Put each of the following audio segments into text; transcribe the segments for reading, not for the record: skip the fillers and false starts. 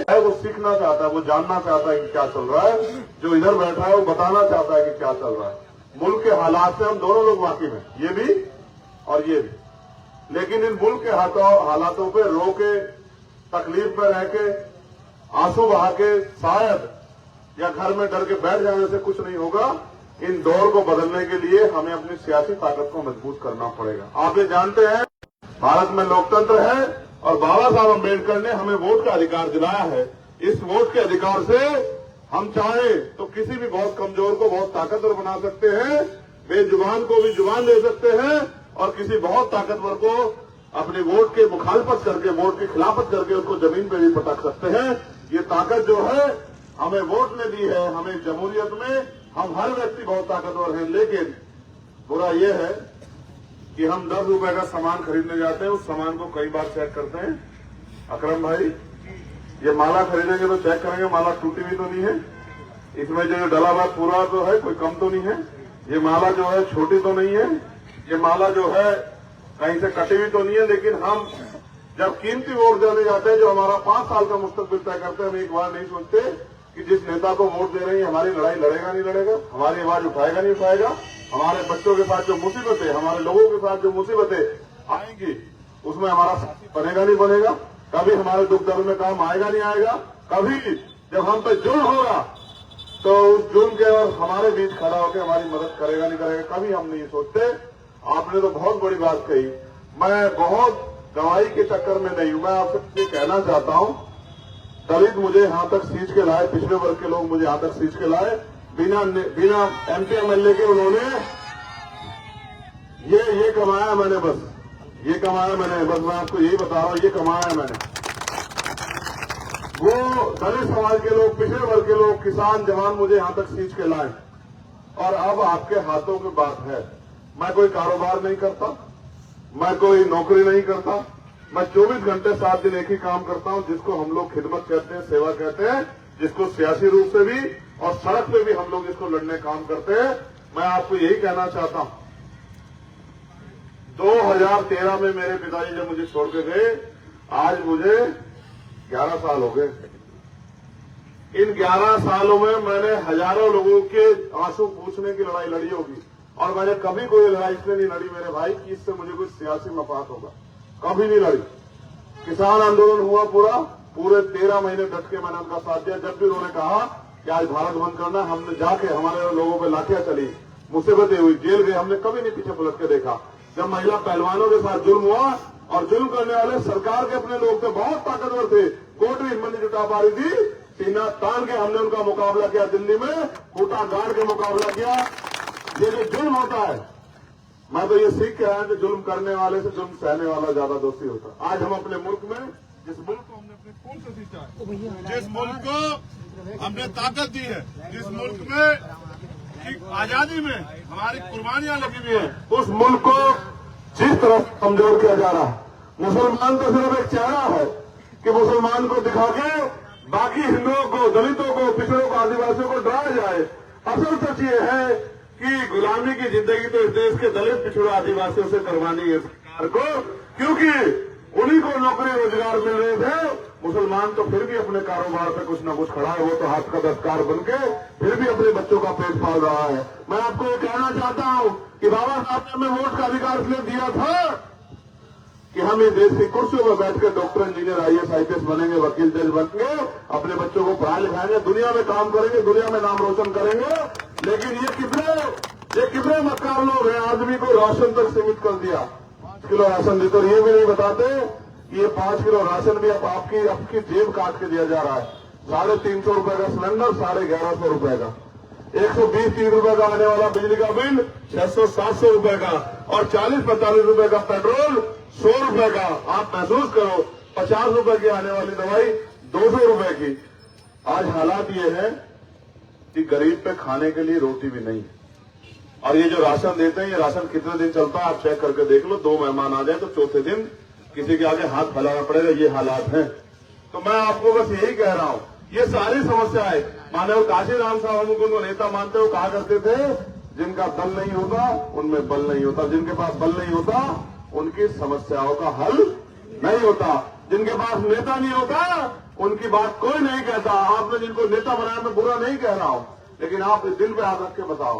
वो सीखना चाहता है, वो जानना चाहता है कि क्या चल रहा है। जो इधर बैठा है वो बताना चाहता है कि क्या चल रहा है। मुल्क के हालात से हम दोनों लोग वाकिफ हैं, ये भी और ये भी। लेकिन इन मुल्क के हालातों पे रो के, तकलीफ में रह के, आंसू बहा के शायद या घर में डर के बैठ जाने से कुछ नहीं होगा। इन दौर को बदलने के लिए हमें अपनी सियासी ताकत को मजबूत करना पड़ेगा। आप ये जानते हैं भारत में लोकतंत्र है और बाबा साहब अम्बेडकर ने हमें वोट का अधिकार दिलाया है। इस वोट के अधिकार से हम चाहे तो किसी भी बहुत कमजोर को बहुत ताकतवर बना सकते हैं, बेजुबान को भी जुबान दे सकते हैं और किसी बहुत ताकतवर को अपने वोट के मुखालफत करके, वोट की खिलाफत करके उसको जमीन पे भी पटक सकते हैं। ये ताकत जो है हमें वोट ने दी है। हमें जमहूरियत में हम हर व्यक्ति बहुत ताकतवर हैं, लेकिन बुरा यह है कि हम 10 रुपए का सामान खरीदने जाते हैं, उस सामान को कई बार चेक करते हैं। अकरम भाई, ये माला खरीदेंगे तो चेक करेंगे माला टूटी हुई तो नहीं है, इसमें जो डला हुआ पूरा तो है, कोई कम तो नहीं है, ये माला जो है छोटी तो नहीं है, ये माला जो है कहीं से कटी हुई तो नहीं है। लेकिन हम जब कीमती वोट देने जाते हैं जो हमारा 5 साल का मुस्तकबिल तय करते हैं, हम एक बार नहीं सोचते कि जिस नेता को वोट दे रहे हैं हमारी लड़ाई लड़ेगा नहीं लड़ेगा, हमारी आवाज उठाएगा नहीं उठाएगा, हमारे बच्चों के साथ जो मुसीबतें, हमारे लोगों के साथ जो मुसीबतें आएंगी उसमें हमारा साथी बनेगा नहीं बनेगा, कभी हमारे दुख दर्द में काम आएगा नहीं आएगा, कभी जब हम पे जुल्म होगा तो उस जुल्म के और हमारे बीच खड़ा होकर हमारी मदद करेगा नहीं करेगा, कभी हम नहीं सोचते। आपने तो बहुत बड़ी बात कही, मैं बहुत दवाई के चक्कर में नहीं हूं। मैं आपसे कहना चाहता हूं, दलित मुझे यहां तक सींच के लाए, पिछड़े वर्ग के लोग मुझे यहां तक सींच के लाए, बिना MP MLA के उन्होंने ये कमाया मैंने, बस ये कमाया मैंने, बस मैं आपको यही बता रहा हूं, ये कमाया मैंने। वो दलित समाज के लोग, पिछड़े वर्ग के लोग, किसान जवान मुझे यहां तक सींच के लाए और अब आपके हाथों की बात है। मैं कोई कारोबार नहीं करता, मैं कोई नौकरी नहीं करता, मैं 24 घंटे 7 दिन एक ही काम करता हूं, जिसको हम लोग खिदमत कहते हैं, सेवा कहते हैं, जिसको सियासी रूप से भी और सड़क पे भी हम लोग इसको लड़ने काम करते हैं। मैं आपको यही कहना चाहता हूं, 2013 में मेरे पिताजी जब मुझे छोड़ के गए, आज मुझे 11 साल हो गए। इन 11 सालों में मैंने हजारों लोगों के आंसू पूछने की लड़ाई लड़ी होगी और मैंने कभी कोई लड़ाई इसलिए नहीं लड़ी मेरे भाई कि इससे मुझे कोई सियासी मफाद होगा, कभी नहीं लड़ी। किसान आंदोलन हुआ पूरे 13 महीने डट के मैंने उनका साथ दिया। जब भी उन्होंने कहा कि आज भारत बंद करना, हमने जाके हमारे लोगों पे लाठियां चली, मुसीबतें हुई, जेल गए, हमने कभी नहीं पीछे पलट के देखा। जब महिला पहलवानों के साथ जुल्म हुआ और जुल्म करने वाले सरकार के अपने लोग थे, बहुत ताकतवर थे, कोर्ट भी हिम्मत नहीं जुटा पा रही थी, सीना तान के हमने उनका मुकाबला किया, दिल्ली में खूंटा गाड़ के मुकाबला किया। ये जो जुल्म होता है, मैं तो ये सीख के आया कि जुल्म करने वाले से जुल्म सहने वाला ज्यादा दोषी होता। आज हम अपने मुल्क में, जिस मुल्क को हमने अपने खून से सींचा है, जिस मुल्क को हमने ताकत दी है, जिस मुल्क में आजादी में हमारी कुर्बानियां लगी हुई हैं, उस मुल्क को जिस तरह कमजोर किया जा रहा है। मुसलमान तो सिर्फ एक चेहरा है कि मुसलमान को दिखा के बाकी हिंदुओं को, दलितों को, पिछड़ों को, आदिवासियों को डराया जाए। असल सच ये है कि गुलामी की जिंदगी तो इस देश के दलित, पिछड़े, आदिवासियों से करवानी है सरकार को, क्योंकि उन्हीं को नौकरी रोजगार मिल रहे थे। मुसलमान तो फिर भी अपने कारोबार पे कुछ न कुछ खड़ा है, वो तो हाथ का दस्तकार बन के फिर भी अपने बच्चों का पेट पाल रहा है। मैं आपको ये कहना चाहता हूं कि बाबा साहब ने हमें वोट का अधिकार इसलिए दिया था कि हम इस देश की कुर्सियों पर बैठ के डॉक्टर, इंजीनियर, IAS IPS बनेंगे, वकील, जज बनेंगे, अपने बच्चों को पढ़ाई लिखाएंगे, दुनिया में काम करेंगे, दुनिया में नाम रोशन करेंगे। लेकिन ये कितने मक्कार लोग हैं, आदमी को राशन तक सीमित कर दिया। 5 किलो राशन देते और ये भी नहीं बताते कि ये 5 किलो राशन भी अब आपकी जेब काट के दिया जा रहा है। 350 रुपए का सिलेंडर, 1150 रुपए का, 120-30 रुपए का आने वाला बिजली का बिल, 600-700 रुपए का, और 40-45 रुपए का पेट्रोल, 100 रुपए का। आप महसूस करो, 50 रुपए की आने वाली दवाई 200 रुपए की। आज हालात ये है कि गरीब पे खाने के लिए रोटी भी नहीं है। और ये जो राशन देते हैं, ये राशन कितने दिन चलता है आप चेक करके देख लो। 2 मेहमान आ जाए तो चौथे दिन किसी के आगे हाथ फैलाना पड़ेगा, ये हालात हैं। तो मैं आपको बस यही कह रहा हूं, ये सारी समस्याएं, माने वो काशीराम साहब हम उनको नेता मानते हो, कहा करते थे जिनका दल नहीं होता उनमें बल नहीं होता, जिनके पास बल नहीं होता उनकी समस्याओं का हल नहीं होता। जिनके पास नेता नहीं होता उनकी बात कोई नहीं कहता। आपने जिनको नेता बनाया मैं बुरा नहीं कह रहा हूं, लेकिन आप इस दिल पे हाथ रख के बताओ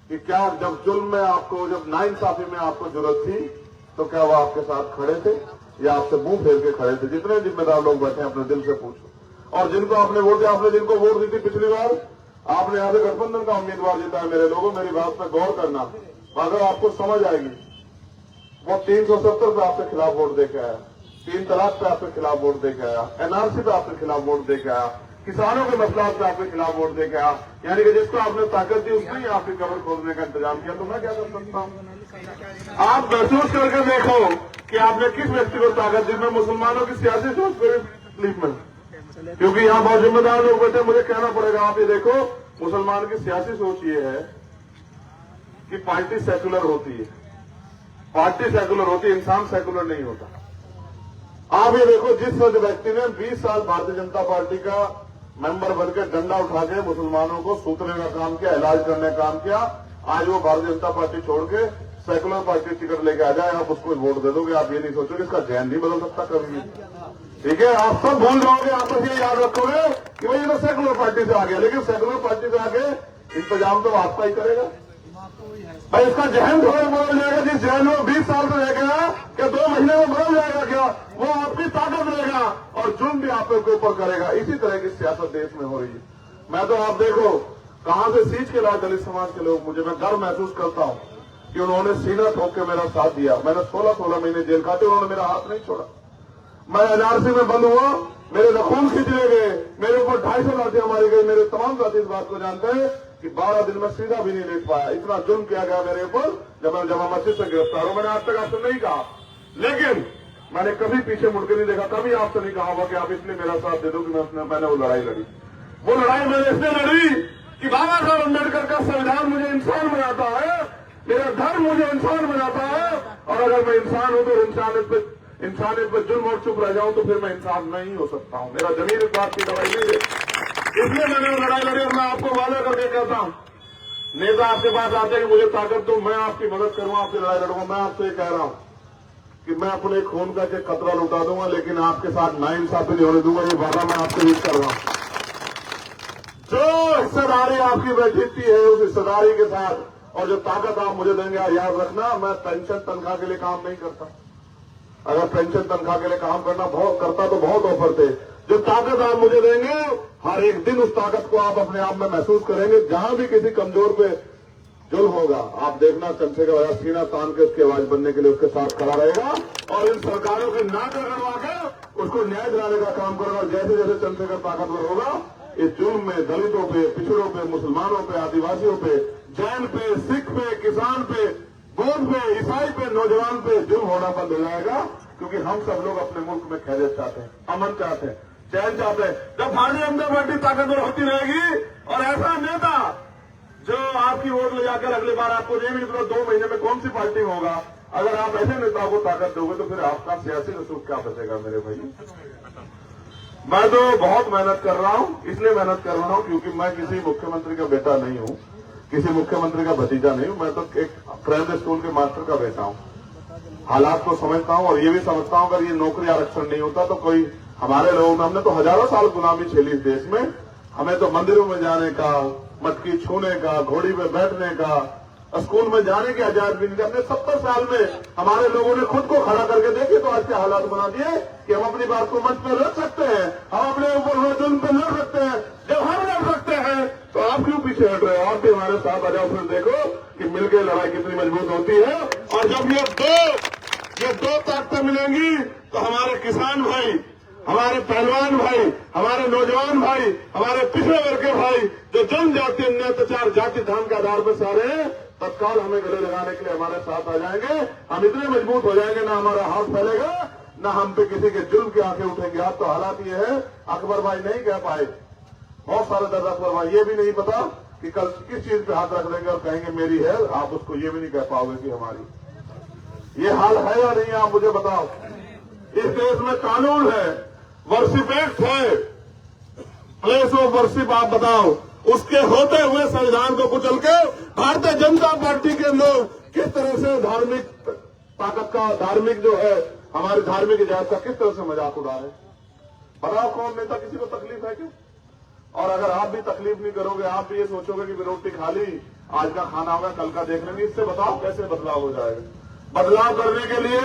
कि क्या जब जुल्म में आपको, जब नाइंसाफी में आपको जरूरत थी तो क्या वो आपके साथ खड़े थे या आपसे मुंह फेर के खड़े थे? जितने जिम्मेदार लोग बैठे हैं अपने दिल से पूछो। और जिनको आपने वोट दिया, आपने जिनको वोट दी थी पिछली बार, आपने यहां से गठबंधन का उम्मीदवार जीता है। मेरे लोगों, मेरी बात पर गौर करना, अगर आपको समझ आएगी। वो 370 पे आपके खिलाफ वोट देके आया, 3 तलाक पे आपके खिलाफ वोट देके आया, एनआरसी पे आपके खिलाफ वोट देके आया, किसानों के मसलात पे आपके खिलाफ वोट देके आया। यानी कि जिसको आपने ताकत दी उसने ही आपकी कब्र खोदने का इंतजाम किया। तो मैं क्या कर सकता हूं? आप महसूस करके देखो कि आपने किस व्यक्ति को ताकत दी। मैं मुसलमानों की सियासी सोच पर तकलीफ में, क्योंकि यहाँ बहुत जिम्मेदार लोग बैठे, मुझे कहना पड़ेगा। आप ये देखो, मुसलमान की सियासी सोच ये है कि पार्टी सेकुलर होती है, पार्टी सेकुलर होती है, इंसान सेकुलर नहीं होता। आप ये देखो, जिस व्यक्ति ने 20 साल भारतीय जनता पार्टी का मेंबर बनकर डंडा उठा के मुसलमानों को सूतने का काम किया, इलाज करने का काम किया, आज वो भारतीय जनता पार्टी छोड़ के सेकुलर पार्टी टिकट लेके आ जाए, आप उसको वोट दे दोगे। आप ये नहीं सोचोगे इसका जैन नहीं बदल सकता कभी भी, ठीक है? आप सब भूल जाओगे, आप बस ये याद रखोगे कि भाई ये तो सेकुलर पार्टी से आ गया, लेकिन सेकुलर पार्टी से आगे इंतजाम तो आपका ही करेगा भाई। इसका जहन थोड़ा बदल जाएगा। जिस जहन में 20 साल से रह गया, क्या 2 महीने में बदल जाएगा क्या? वो आपकी ताकत रहेगा और जुल्म भी आपके ऊपर करेगा। इसी तरह की सियासत देश में हो रही है। मैं तो आप देखो कहां से सींच के लाए दलित समाज के लोग मुझे, मैं गर्व महसूस करता हूं कि उन्होंने सीना ठोक के मेरा साथ दिया। मैंने 16 महीने जेल काटे, उन्होंने मेरा हाथ नहीं छोड़ा। मैं एनआरसी में बंद हुआ, मेरे नखून खींचने गए, मेरे ऊपर 250 लाठियां मारी गई। मेरे तमाम साथी इस बात को जानते हैं कि 12 दिन में सीधा भी नहीं लेट पाया। इतना जुल्म किया गया मेरे ऊपर जब मैं जमा मस्जिद से गिरफ्तार हूं। मैंने आज तक आपसे नहीं कहा, लेकिन मैंने कभी पीछे मुड़ के नहीं देखा, कभी आपसे नहीं कहा होगा कि आप इसलिए मेरा साथ दे दो कि मैंने वो लड़ाई लड़ी। वो लड़ाई मैंने इसलिए लड़ी कि बाबा साहब अम्बेडकर का संविधान मुझे इंसान बनाता है, मेरा धर्म मुझे इंसान बनाता है, और अगर मैं इंसान हूं तो इंसानियत पे जुल्म और चुप रह जाऊं तो फिर मैं इंसान नहीं हो सकता हूं। मेरा जमीन इस बात की दवाई नहीं है, इसलिए मैंने वो लड़ाई लड़ी। और मैं आपको वादा करके कहता हूं, नेता आपके पास आते हैं कि मुझे ताकत दो, मैं आपकी मदद करूंगा, आपकी लड़ाई लड़ूंगा। मैं आपसे ये कह रहा हूं कि मैं अपने खून का एक कतरा लुटा दूंगा, लेकिन आपके साथ नाइंसाफी नहीं होने दूंगा। ये वादा मैं आपसे भी कर रहा हूं। जो हिस्सेदारी आपकी बैठती है उस हिस्सेदारी के साथ और जो ताकत आप मुझे देंगे, याद रखना, मैं पेंशन तनख्वाह के लिए काम नहीं करता। अगर पेंशन तनख्वाह के लिए काम करना बहुत करता तो बहुत ऑफर थे। जो ताकत आप मुझे देंगे, हर एक दिन उस ताकत को आप अपने आप में महसूस करेंगे। जहां भी किसी कमजोर पे जुल्म होगा, आप देखना चंद्रशेखर आजाद सीना तान के उसकी आवाज बनने के लिए उसके साथ खड़ा रहेगा और इन सरकारों की नाक रगड़वा के उसको न्याय दिलाने का काम करेगा। जैसे जैसे चंद्रशेखर ताकतवर होगा, इस जुल्म में दलितों पे, पिछड़ों पे, मुसलमानों पे, आदिवासियों पे, जैन पे, सिख पे, किसान पे, बौद्ध पे, ईसाई पे, नौजवान पे जुल्म होना बंद हो जाएगा। क्योंकि हम सब लोग अपने मुल्क में खैरियत चाहते हैं, अमन चाहते हैं, चैन चाहते हैं। जब भारतीय जनता पार्टी ताकतवर होती रहेगी और ऐसा नेता जो आपकी वोट ले जाकर अगली बार आपको ये भी तो 2 महीने में कौन सी पार्टी में होगा, अगर आप ऐसे नेताओं को ताकत दोगे तो फिर आपका सियासी रसूख क्या बचेगा मेरे भाई। मैं तो बहुत मेहनत कर रहा हूं, इसलिए मेहनत कर रहा हूं क्योंकि मैं किसी मुख्यमंत्री का बेटा नहीं हूं, किसी मुख्यमंत्री का भतीजा नहीं हूं। मैं तो एक प्राइमरी स्कूल के मास्टर का बेटा हूं। हालात को समझता हूं और ये भी समझता हूं अगर ये नौकरी आरक्षण नहीं होता तो कोई हमारे लोगों ने, हमने तो हजारों साल गुलामी झेली इस देश में। हमें तो मंदिरों में जाने का, मटकी छूने का, घोड़ी पे बैठने का, स्कूल में जाने की आजाद भी नहीं। हमने 70 साल में हमारे लोगों ने खुद को खड़ा करके देखे तो आज के हालात बना दिए कि हम अपनी बात को मंच पर रख सकते हैं, हम अपने ऊपर हुए जुल्म पे लड़ सकते हैं। जब हम लड़ सकते हैं तो आप क्यों पीछे हट रहे हो? आप भी हमारे साथ आ जाओ, फिर देखो कि मिलकर लड़ाई कितनी मजबूत होती है। और जब ये दो ताकतें मिलेंगी तो हमारे किसान भाई, हमारे पहलवान भाई, हमारे नौजवान भाई, हमारे पिछड़े वर्ग के भाई जो जनजाति अन्य अत्याचार जाति धर्म के आधार पर सारे हैं, तत्काल हमें गले लगाने के लिए हमारे साथ आ जाएंगे। हम इतने मजबूत हो जाएंगे, ना हमारा हाथ फैलेगा, ना हम पे किसी के जुल्म की आंखें उठेंगी। आज तो हालात ये है, अकबर भाई नहीं कह पाए, बहुत सारे दर्द अकबर भाई ये भी नहीं पता कि कल किस चीज पे हाथ रख देंगे और कहेंगे मेरी है, आप उसको ये भी नहीं कह पाओगे कि हमारी। ये हाल है या नहीं, आप मुझे बताओ। इस देश में कानून है, वर्शिप एक्ट है, प्लेस ऑफ वर्शिप आप बताओ, उसके होते हुए संविधान को कुचल के भारतीय जनता पार्टी के लोग किस तरह से धार्मिक ताकत का, धार्मिक जो है हमारी धार्मिक इजाजत का किस तरह से मजाक उड़ा रहे। बताओ कौन नेता किसी को तकलीफ है क्या? और अगर आप भी तकलीफ नहीं करोगे, आप भी ये सोचोगे कि रोटी खा ली, आज का खाना होगा, कल का देख लेंगे, इससे बताओ कैसे बदलाव हो जाएगा। बदलाव करने के लिए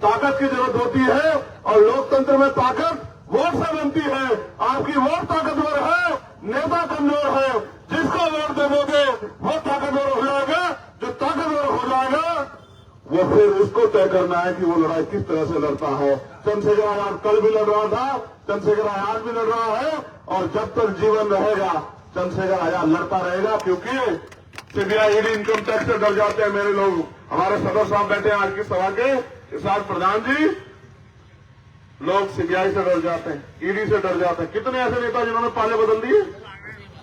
ताकत की जरूरत होती है और लोकतंत्र में ताकत वोट से बनती है। आपकी वोट ताकतवर है, नेता कमजोर है, जिसको वोट देवोगे वो ताकतवर हो जाएगा। जो ताकतवर हो जाएगा वो फिर उसको तय करना है कि वो लड़ाई किस तरह से लड़ता है। चंद्रशेखर आजाद कल भी लड़ रहा था, चंद्रशेखर आजाद भी लड़ रहा है और जब तक जीवन रहेगा चंद्रशेखर आजाद लड़ता रहेगा। क्योंकि सीबीआई ईडी इनकम टैक्स से डर जाते हैं मेरे लोग। हमारे सदर साहब बैठे हैं आज की सभा के साथ, प्रधान जी, लोग सीबीआई से डर जाते हैं, ईडी से डर जाते हैं। कितने ऐसे नेता जिन्होंने पाले बदल दिए,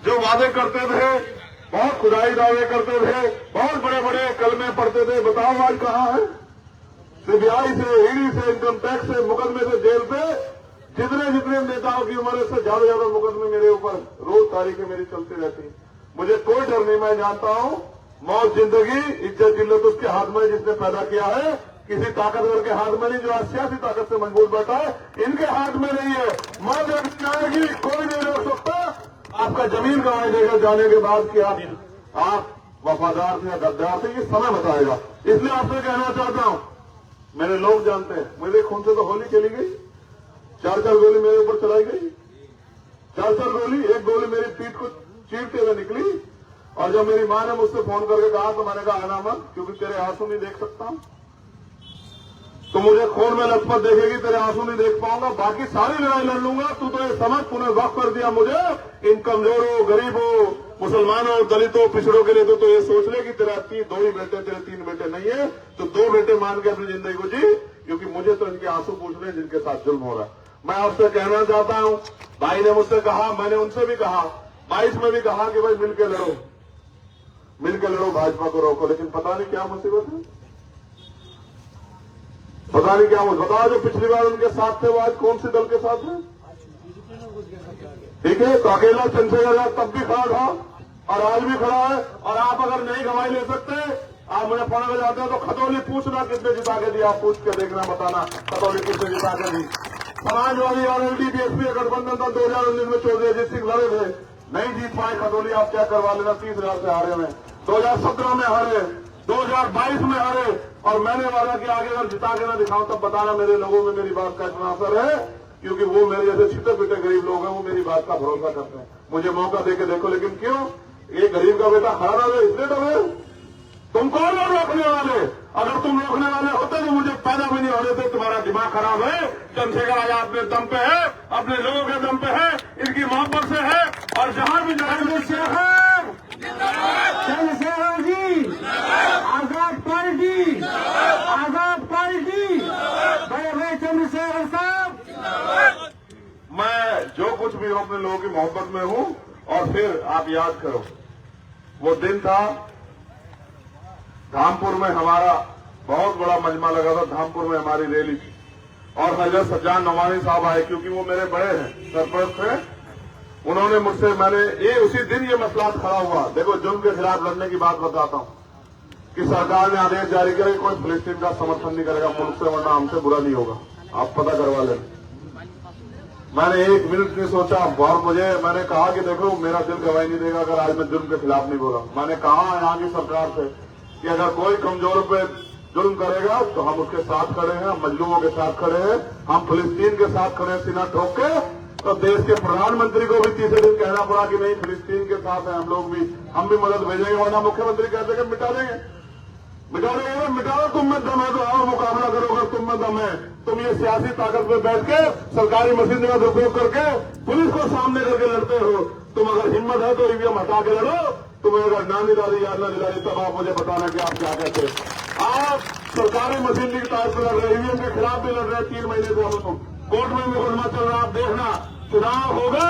जो वादे करते थे, बहुत खुदाई दावे करते थे, बहुत बड़े बड़े कलमे पढ़ते थे, बताओ आज कहाँ है? सीबीआई से, ईडी से, इनकम टैक्स से, मुकदमे से, जेल से, जितने नेताओं की उम्र से ज्यादा मुकदमे मेरे ऊपर रोज तारीखें मेरी चलती रहती। मुझे कोई डर नहीं, मैं जानता हूं मौत जिंदगी इज्जत जिल्लत उसके हाथ में जिसने पैदा किया है, किसी ताकतवर के हाथ में नहीं जो आज सियासी ताकत से मजबूत बैठा है, इनके हाथ में नहीं है। मौत आएगी, कोई नहीं रोक सकता। आपका जमीन गंवाई देगा जाने के बाद कि आप वफादार थे या गद्दार थे, ये समय बताएगा। इसलिए आपसे कहना चाहता हूं, मेरे लोग जानते हैं, मेरे खून से तो होली चली गई, 4-4 गोली मेरे ऊपर चलाई गई, 4-4 गोली, एक गोली मेरी पीठ को चीरते हुए निकली। और जब मेरी मां ने मुझसे फोन करके कहा तो मैंने कहा आना मत, क्योंकि तेरे आंसू नहीं देख सकता, तो मुझे खून में लथपथ देखेगी, तेरे आंसू नहीं देख पाऊंगा, बाकी सारी लड़ाई लड़ लूंगा। तू तो ये समझ, तूने वक्त कर दिया मुझे इन कमजोरों, गरीबों, मुसलमानों, दलितों, पिछड़ों के लिए। तो ये सोच ले कि तेरा 2 ही बेटे, तेरे 3 बेटे नहीं है, तो 2 बेटे मान के अपनी जिंदगी को जी, क्योंकि मुझे तो इनके आंसू पूछने जिनके साथ जुल्म हो रहा है। मैं आपसे कहना चाहता हूं, भाई ने मुझसे कहा, मैंने उनसे भी कहा, 22 में भी कहा कि भाई मिलकर लड़ो, भाजपा को रोको, लेकिन पता नहीं क्या मुसीबत है, पता नहीं क्या मुझे बताओ। जो पिछली बार उनके साथ थे वो आज कौन से दल के साथ है? ठीक है, तो अकेला चंद्रशेखर आजाद तब भी खड़ा था और आज भी खड़ा है। और आप अगर नहीं गवाही ले सकते, आप मुझे फोन कर जाते हैं तो खतौली पूछना किसने जिता के दिया, आप पूछ के देखना, बताना खतौली किसने जिता के दी। समाजवादी और एलडीपीएसपी का गठबंधन था 2019 में, चौधरी अजीत सिंह लड़े थे, नहीं जीत पाए खतौली। आप क्या करवा लेना, 30,000 से हारे में, 2017 में हारे, 2022 में हारे। और मैंने वादा किया आगे अगर जिता के ना दिखाऊं तब बताना मेरे लोगों में मेरी बात का इतना असर है, क्योंकि वो मेरे जैसे छिटे पिटे गरीब लोग हैं, वो मेरी बात का भरोसा करते हैं। मुझे मौका देके देखो, लेकिन क्यों ये गरीब का बेटा खड़ा रहे, इसलिए डरे। तुम कौन हो रोकने वाले? अगर तुम रोकने वाले होते तो मुझे पैदा भी नहीं होने थे। तुम्हारा दिमाग खराब है। चंद्रशेखर आजाद अपने दम पे है, अपने लोगों के दम पे है, इनकी मोहब्बत से है। और जहां भी चंद्रशेखर जी, आजाद पार्टी, बड़े भाई चंद्रशेखर साहब। मैं जो कुछ भी हूं अपने लोगों की मोहब्बत में हूं। और फिर आप याद करो, वो दिन था धामपुर में हमारा बहुत बड़ा मजमा लगा था, धामपुर में हमारी रैली थी और हजरत सज्जाद नवानी साहब आए, क्योंकि वो मेरे बड़े हैं, सरपरस्त थे। उन्होंने मुझसे, मैंने ये उसी दिन ये मसला खड़ा हुआ। देखो, जुल्म के खिलाफ लड़ने की बात बताता हूं कि सरकार ने आदेश जारी किया कि कोई फिलिस्तीन का समर्थन नहीं करेगा मुल्क से, वरना हमसे बुरा नहीं होगा, आप पता करवा लें। मैंने 1 मिनट नहीं सोचा और मैंने कहा कि देखो मेरा दिल गवाही नहीं देगा अगर आज मैं जुल्म के खिलाफ नहीं बोला। मैंने कहा यहाँ की सरकार से कि अगर कोई कमजोर पे जुल्म करेगा तो हम उसके साथ खड़े हैं, हम मजलूमों के साथ खड़े हैं, हम फिलिस्तीन के साथ खड़े हैं सीना ठोक के। तो देश के प्रधानमंत्री को भी तीसरे दिन कहना पड़ा कि नहीं, फिलिस्तीन के साथ हैं हम लोग भी, हम भी मदद भेजेंगे, वरना मुख्यमंत्री कहते कि मिटा देंगे। मिटा दो, तुम में दम है तो आओ मुकाबला करो, अगर तुम में दम है। तुम ये सियासी ताकत पे बैठ के सरकारी मशीन का उपयोग करके पुलिस को सामने करके लड़ते हो। तुम अगर हिम्मत है तो ईवीएम हटा के लड़ो। तुम्हें अगर ना निराली याद ना निराली तब आप मुझे बताना कि आप क्या कहते हैं। आप सरकारी मशीनरी की ताकत पर लड़ रहे, ईवीएम के खिलाफ भी लड़ रहे। 3 महीने से हम कोर्ट में मुकदमा चल रहा, आप देखना, चुनाव होगा,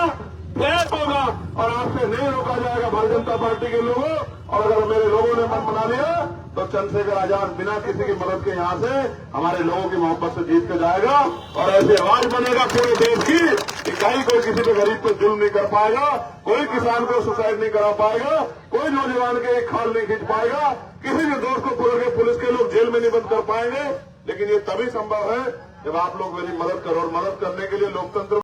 फेक होगा और आपसे नहीं रोका जाएगा भारतीय जनता पार्टी के लोगों। और अगर मेरे लोगों ने मन बना लिया तो चंद्रशेखर आजाद बिना किसी की मदद के यहां से हमारे लोगों की मोहब्बत से जीत के जाएगा। और ऐसे आवाज बनेगा पूरे देश की कि कहीं कोई किसी पे गरीब पे जुल्म नहीं कर पाएगा, कोई किसान को सुसाइड नहीं करा पाएगा, कोई नौजवान के एक खाल नहीं खींच पाएगा, किसी भी दोस्त को पकड़ के पुलिस के लोग जेल में नहीं बंद कर पाएंगे। लेकिन ये तभी संभव है जब आप लोग मेरी मदद करो, और मदद करने के लिए लोकतंत्र